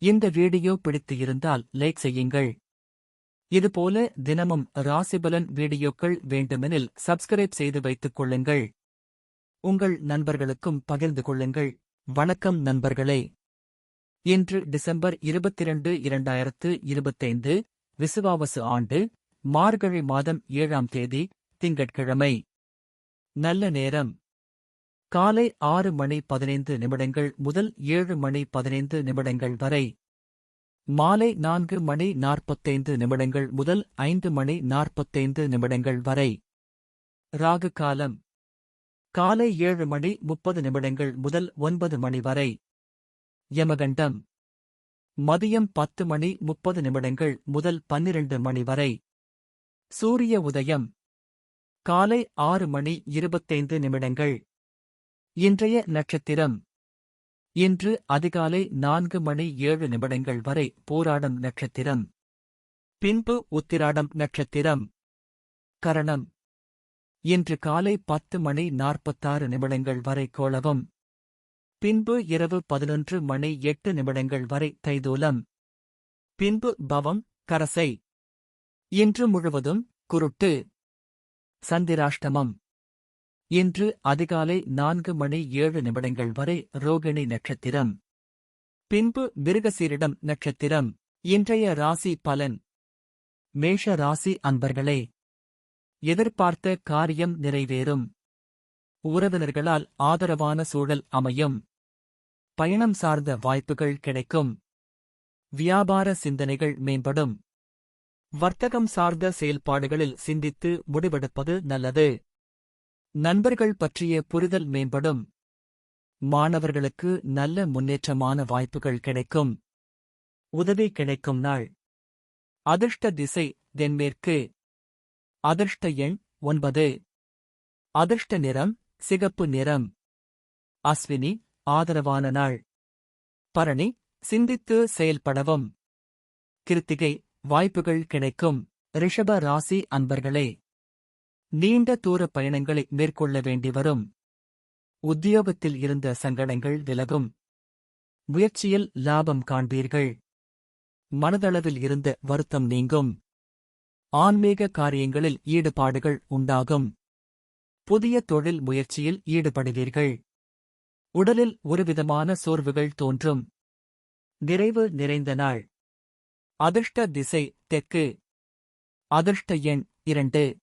இந்த வீடியோ பிடித்து இருந்தால் லைக் செய்யுங்கள். இதுபோல தினமும் ராசிபலன் வீடியோக்கள் வேண்டுமெனில் சப்ஸ்கிரைப் செய்து வைத்துக் கொள்ளுங்கள். உங்கள் நண்பர்களுக்கும் பகிர்ந்து கொள்ளுங்கள். வணக்கம் நண்பர்களே. இன்று டிசம்பர் 22, 2025 விசுவாவசு ஆண்டு மார்கழி மாதம் 7ஆம் தேதி திங்கட்கிழமை. நல்ல நேரம் காலை 6:15 முதல் 7:15 வரை. மாலை 4:45 முதல் 5:45 வரை. ராகு காலம் காலை 7:30 முதல் 9 வரை. யமகண்டம் மதியம் 10:30 முதல் 12 வரை. சூரிய உதயம் காலை 6:25. இன்றைய நட்சத்திரம் இன்று அதிகாலை 4:07 வரை போராடம் நட்சத்திரம். பின்பு உத்திராடம் நட்சத்திரம். கரணம் இன்று காலை 10:46 வரை கோளவம். பின்பு இரவு 11:08 வரை தைதூலம். பின்பு பவம் கரசை. இன்று முழுவதும் குருட்டு. சந்திராஷ்டமம் இன்று அதிகாலை 4:07 வரை ரோகிணி நட்சத்திரம். பின்பு மிருகசீரிடம் நட்சத்திரம். இன்றைய ராசி பலன். மேஷ ராசி அன்பர்களே, எதிர்பார்த்த காரியம் நிறைவேறும். உறவினர்களால் ஆதரவான சூழல் அமையும். பயணம் சார்ந்த வாய்ப்புகள் கிடைக்கும். வியாபார சிந்தனைகள் மேம்படும். வர்த்தகம் சார்ந்த செயல்பாடுகளில் சிந்தித்து முடிவெடுப்பது நல்லது. நண்பர்கள் பற்றிய புரிதல் மேம்படும். மாணவர்களுக்கு நல்ல முன்னேற்றமான வாய்ப்புகள் கிடைக்கும். உதவி கிடைக்கும் நாள். அதிர்ஷ்ட திசை தென்மேற்கு. அதிர்ஷ்ட எண் 9. அதிர்ஷ்ட நிறம் சிகப்பு நிறம். அஸ்வினி ஆதரவான நாள். பரணி சிந்தித்து செயல்படவும். கிருத்திகை வாய்ப்புகள் கிடைக்கும். ரிஷப ராசி அன்பர்களே, நீண்ட தூர பயணங்களை மேற்கொள்ள வேண்டி வரும். உத்தியோகத்தில் இருந்த சங்கடங்கள் விலகும். முயற்சியில் லாபம் காண்பீர்கள். மனதளவில் இருந்த வருத்தம் நீங்கும். ஆன்மீக காரியங்களில் ஈடுபாடுகள் உண்டாகும். புதிய தொழில் முயற்சியில் ஈடுபடுவீர்கள். உடலில் ஒருவிதமான சோர்வுகள் தோன்றும். நிறைவு நிறைந்த நாள். அதிர்ஷ்ட திசை தெற்கு. அதிர்ஷ்ட எண் 2.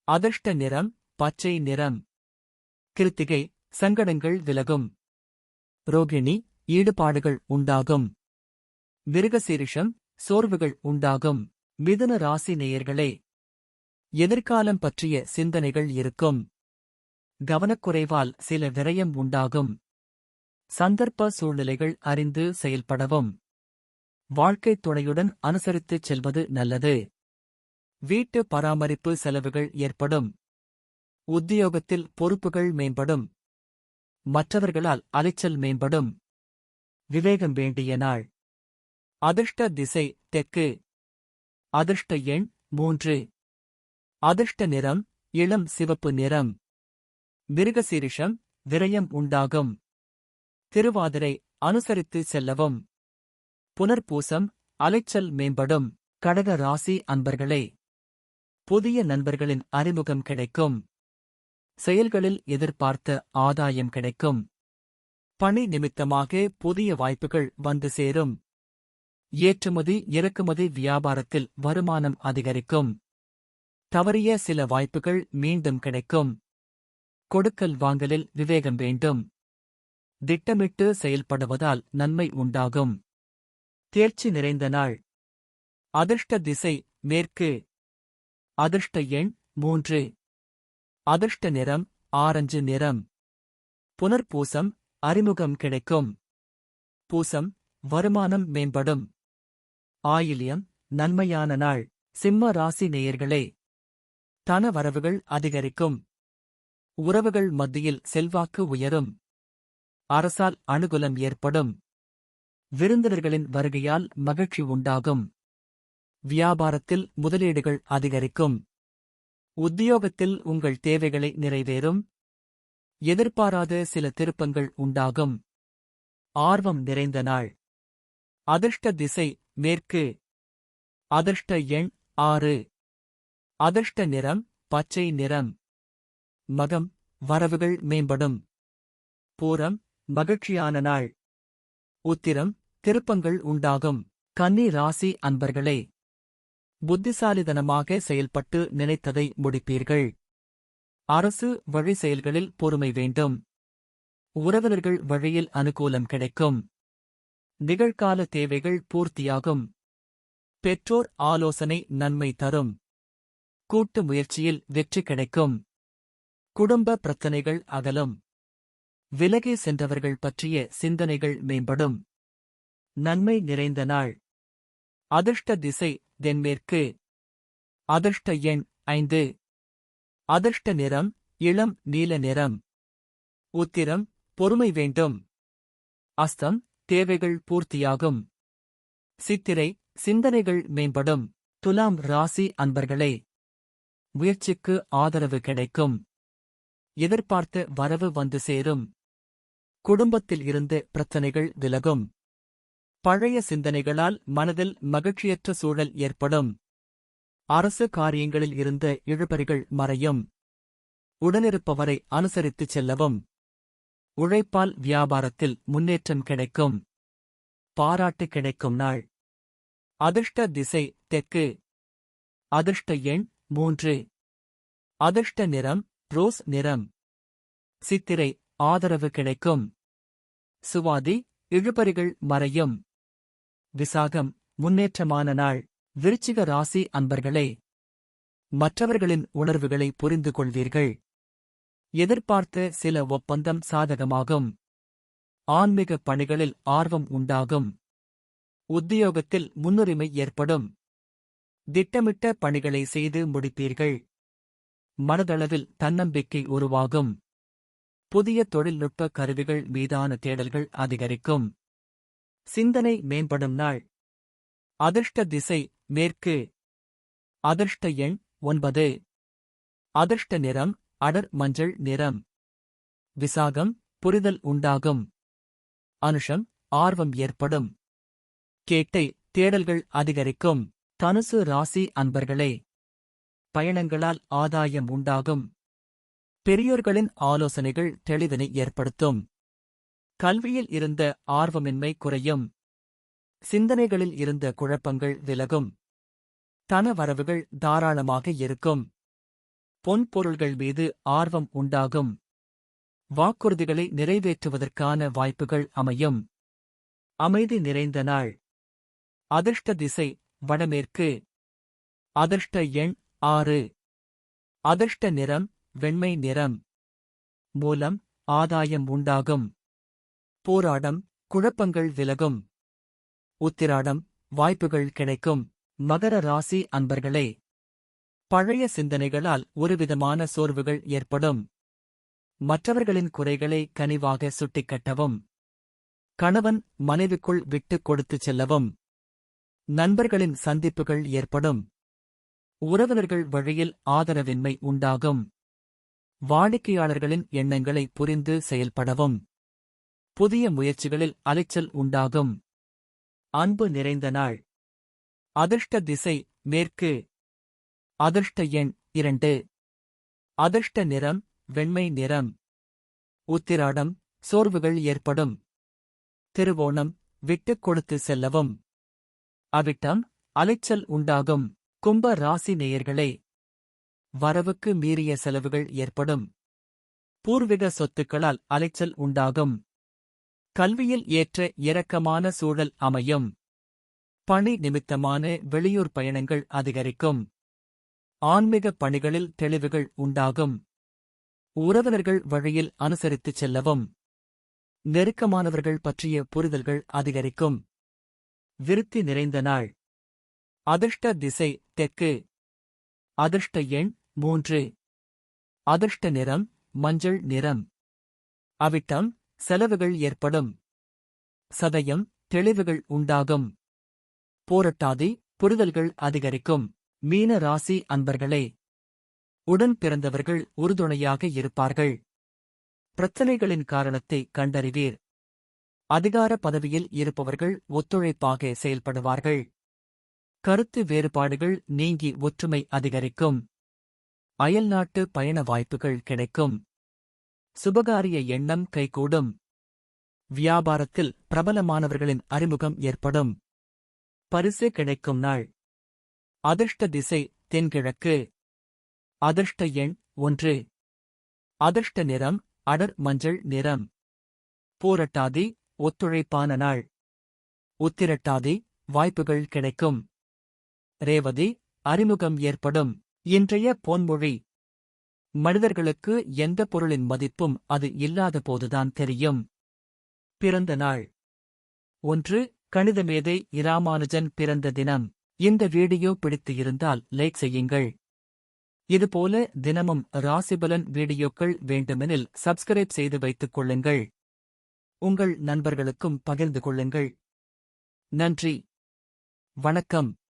அதிர்ஷ்ட நிறம் பச்சை நிறம். கிருத்திகை சங்கடங்கள் விலகும். ரோகிணி ஈடுபாடுகள் உண்டாகும். மிருகசீரிஷம் சோர்வுகள் உண்டாகும். மிதுன ராசி நேயர்களே, எதிர்காலம் பற்றிய சிந்தனைகள் இருக்கும். கவனக்குறைவால் சில விரயம் உண்டாகும். சந்தர்ப்ப சூழ்நிலைகள் அறிந்து செயல்படவும். வாழ்க்கைத் துணையுடன் அனுசரித்துச் செல்வது நல்லது. வீட்டு பராமரிப்பு செலவுகள் ஏற்படும். உத்தியோகத்தில் பொறுப்புகள் மேம்படும். மற்றவர்களால் அலைச்சல் மேம்படும். விவேகம் வேண்டிய நாள். அதிர்ஷ்ட திசை தெற்கு. அதிர்ஷ்ட எண் 3. அதிர்ஷ்ட நிறம் இளம் சிவப்பு நிறம். மிருகசீரிஷம் விரயம் உண்டாகும். திருவாதிரை அனுசரித்து செல்லவும். புனர்பூசம் அலைச்சல் மேம்படும். கடக ராசி அன்பர்களே, புதிய நண்பர்களின் அறிமுகம் கிடைக்கும். செயல்களில் எதிர்பார்த்த ஆதாயம் கிடைக்கும். பணி நிமித்தமாக புதிய வாய்ப்புகள் வந்து சேரும். ஏற்றுமதி இறக்குமதி வியாபாரத்தில் வருமானம் அதிகரிக்கும். தவறிய சில வாய்ப்புகள் மீண்டும் கிடைக்கும். கொடுக்கல் வாங்கலில் விவேகம் வேண்டும். திட்டமிட்டு செயல்படுவதால் நன்மை உண்டாகும். தேர்ச்சி நிறைந்த நாள். அதிர்ஷ்ட திசை மேற்கு. அதிர்ஷ்ட எண் 3. அதிர்ஷ்ட நிறம் ஆரஞ்சு நிறம். புனர்பூசம் அறிமுகம் கிடைக்கும். பூசம் வருமானம் மேம்படும். ஆயில்யம் நன்மையான நாள். சிம்ம ராசி நேயர்களே, தன வரவுகள் அதிகரிக்கும். உறவுகள் மத்தியில் செல்வாக்கு உயரும். அரசால் அனுகூலம் ஏற்படும். விருந்தினர்களின் வருகையால் மகிழ்ச்சி உண்டாகும். வியாபாரத்தில் முதலீடுகள் அதிகரிக்கும். உத்தியோகத்தில் உங்கள் தேவைகளை நிறைவேறும். எதிர்பாராத சில திருப்பங்கள் உண்டாகும். ஆர்வம் நிறைந்த நாள். அதிர்ஷ்ட திசை மேற்கு. அதிர்ஷ்ட எண் 6. அதிர்ஷ்ட நிறம் பச்சை நிறம். மகம் வரவுகள் மேம்படும். பூரம் மகிழ்ச்சியான நாள். உத்திரம் திருப்பங்கள் உண்டாகும். கன்னி ராசி அன்பர்களே, புத்திசாலித்தனமாக செயல்பட்டு நினைத்ததை முடிப்பீர்கள். அரசு வழி செயல்களில் பொறுமை வேண்டும். உறவினர்கள் வழியில் அனுகூலம் கிடைக்கும். நிகழ்கால தேவைகள் பூர்த்தியாகும். பெற்றோர் ஆலோசனை நன்மை தரும். கூட்டு முயற்சியில் வெற்றி கிடைக்கும். குடும்ப பிரச்சனைகள் அகலும். விலகி சென்றவர்கள் பற்றிய சிந்தனைகள் மேம்படும். நன்மை நிறைந்த நாள். அதிர்ஷ்ட திசை தென்மேற்கு. அதிர்ஷ்ட எண் 5. அதிர்ஷ்ட நிறம் இளம் நீல நிறம். உத்திரம் பொறுமை வேண்டும். அஸ்தம் தேவைகள் பூர்த்தியாகும். சித்திரை சிந்தனைகள் மேம்படும். துலாம் ராசி அன்பர்களே, முயற்சிக்கு ஆதரவு கிடைக்கும். எதிர்பார்த்த வரவு வந்து சேரும். குடும்பத்தில் இருந்த பிரச்சனைகள் விலகும். பழைய சிந்தனைகளால் மனதில் மகிழ்ச்சியற்ற சூழல் ஏற்படும். அரசு காரியங்களில் இருந்த இழுபறிகள் மறையும். உடனிருப்பவரை அனுசரித்துச் செல்லவும். உழைப்பால் வியாபாரத்தில் முன்னேற்றம் கிடைக்கும். பாராட்டு கிடைக்கும் நாள். அதிர்ஷ்ட திசை தெற்கு. அதிர்ஷ்ட எண் 3. அதிர்ஷ்ட நிறம் ரோஸ் நிறம். சித்திரை ஆதரவு கிடைக்கும். சுவாதி இழுபறிகள் மறையும். விசாகம் முன்னேற்றமான நாள். விருச்சிக ராசி அன்பர்களே, மற்றவர்களின் உணர்வுகளை புரிந்து கொள்வீர்கள். எதிர்பார்த்த சில ஒப்பந்தம் சாதகமாகும். ஆன்மீக பணிகளில் ஆர்வம் உண்டாகும். உத்தியோகத்தில் முன்னுரிமை ஏற்படும். திட்டமிட்ட பணிகளை செய்து முடிப்பீர்கள். மனதளவில் தன்னம்பிக்கை உருவாகும். புதிய தொழில்நுட்ப கருவிகள் மீதான தேடல்கள் அதிகரிக்கும். சிந்தனை மேம்படும் நாள். அதிர்ஷ்ட திசை மேற்கு. அதிர்ஷ்ட எண் 9. அதிர்ஷ்ட நிறம் அடர் மஞ்சள் நிறம். விசாகம் புரிதல் உண்டாகும். அனுஷம் ஆர்வம் ஏற்படும். கேட்டை தேடல்கள் அதிகரிக்கும். தனுசு ராசி அன்பர்களே, பயணங்களால் ஆதாயம் உண்டாகும். பெரியோர்களின் ஆலோசனைகள் தெளிவினை ஏற்படுத்தும். கல்வியில் இருந்த ஆர்வமின்மை குறையும். சிந்தனைகளில் இருந்த குழப்பங்கள் விலகும். தன வரவுகள் தாராளமாக இருக்கும். பொன்பொருள்கள் மீது ஆர்வம் உண்டாகும். வாக்குறுதிகளை நிறைவேற்றுவதற்கான வாய்ப்புகள் அமையும். அமைதி நிறைந்த நாள். அதிர்ஷ்ட திசை வடமேற்கு. அதிர்ஷ்ட எண் 6. அதிர்ஷ்ட நிறம் வெண்மை நிறம். மூலம் ஆதாயம் உண்டாகும். போராடம் குழப்பங்கள் விலகும். உத்திராடம் வாய்ப்புகள் கிடைக்கும். மகர ராசி அன்பர்களே, பழைய சிந்தனைகளால் ஒருவிதமான சோர்வுகள் ஏற்படும். மற்றவர்களின் குறைகளை கனிவாக சுட்டிக்கட்டவும். கணவன் மனைவிக்குள் விட்டுக் கொடுத்துச் செல்லவும். நண்பர்களின் சந்திப்புகள் ஏற்படும். உறவினர்கள் வழியில் ஆதரவின்மை உண்டாகும். வாடிக்கையாளர்களின் எண்ணங்களை புரிந்து செயல்படவும். புதிய முயற்சிகளில் அலைச்சல் உண்டாகும். அன்பு நிறைந்த நாள். அதிர்ஷ்ட திசை மேற்கு. அதிர்ஷ்ட எண் 2. அதிர்ஷ்ட நிறம் வெண்மை நிறம். உத்திராடம் சோர்வுகள் ஏற்படும். திருவோணம் விட்டுக் கொடுத்து செல்லவும். அவிட்டம் அலைச்சல் உண்டாகும். கும்ப ராசி நேயர்களே, வரவுக்கு மீறிய செலவுகள் ஏற்படும். பூர்வீக சொத்துக்களால் அலைச்சல் உண்டாகும். கல்வியில் ஏற்ற இரக்கமான சூழல் அமையும். பணி நிமித்தமான வெளியூர் பயணங்கள் அதிகரிக்கும். ஆன்மீக பணிகளில் தெளிவுகள் உண்டாகும். உறவினர்கள் வழியில் அனுசரித்துச் செல்லவும். நெருக்கமானவர்கள் பற்றிய புரிதல்கள் அதிகரிக்கும். விருத்தி நிறைந்த நாள். அதிர்ஷ்ட திசை தெற்கு. அதிர்ஷ்ட எண் 3. அதிர்ஷ்ட நிறம் மஞ்சள் நிறம். அவிட்டம் செலவுகள் ஏற்படும். சதயம் தெளிவுகள் உண்டாகும். போரட்டாதி புரிதல்கள் அதிகரிக்கும். மீன ராசி அன்பர்களே, உடன் பிறந்தவர்கள் உறுதுணையாக இருப்பார்கள். பிரச்சனைகளின் காரணத்தை கண்டறிவீர். அதிகார பதவியில் இருப்பவர்கள் ஒத்துழைப்பாக செயல்படுவார்கள். கருத்து வேறுபாடுகள் நீங்கி ஒற்றுமை அதிகரிக்கும். அயல்நாட்டு பயண வாய்ப்புகள் கிடைக்கும். சுபகாரிய எண்ணம் கைகூடும். வியாபாரத்தில் பிரபலமானவர்களின் அறிமுகம் ஏற்படும். பரிசு கிடைக்கும் நாள். அதிர்ஷ்ட திசை தென்கிழக்கு. அதிர்ஷ்ட எண் 1. அதிர்ஷ்ட நிறம் அடர் மஞ்சள் நிறம். பூரட்டாதி ஒத்துழைப்பான நாள். உத்திரட்டாதி வாய்ப்புகள் கிடைக்கும். ரேவதி அறிமுகம் ஏற்படும். இன்றைய பொன்மொழி: மனிதர்களுக்கு எந்த பொருளின் மதிப்பும் அது இல்லாத போதுதான் தெரியும். பிறந்த நாள்: 1. கணிதமேதை இராமானுஜன் பிறந்த தினம். இந்த வீடியோ பிடித்து இருந்தால் லைக் செய்யுங்கள். இதுபோல தினமும் ராசிபலன் வீடியோக்கள் வேண்டுமெனில் சப்ஸ்கிரைப் செய்து வைத்துக் கொள்ளுங்கள். உங்கள் நண்பர்களுக்கும் பகிர்ந்து கொள்ளுங்கள். நன்றி. வணக்கம்.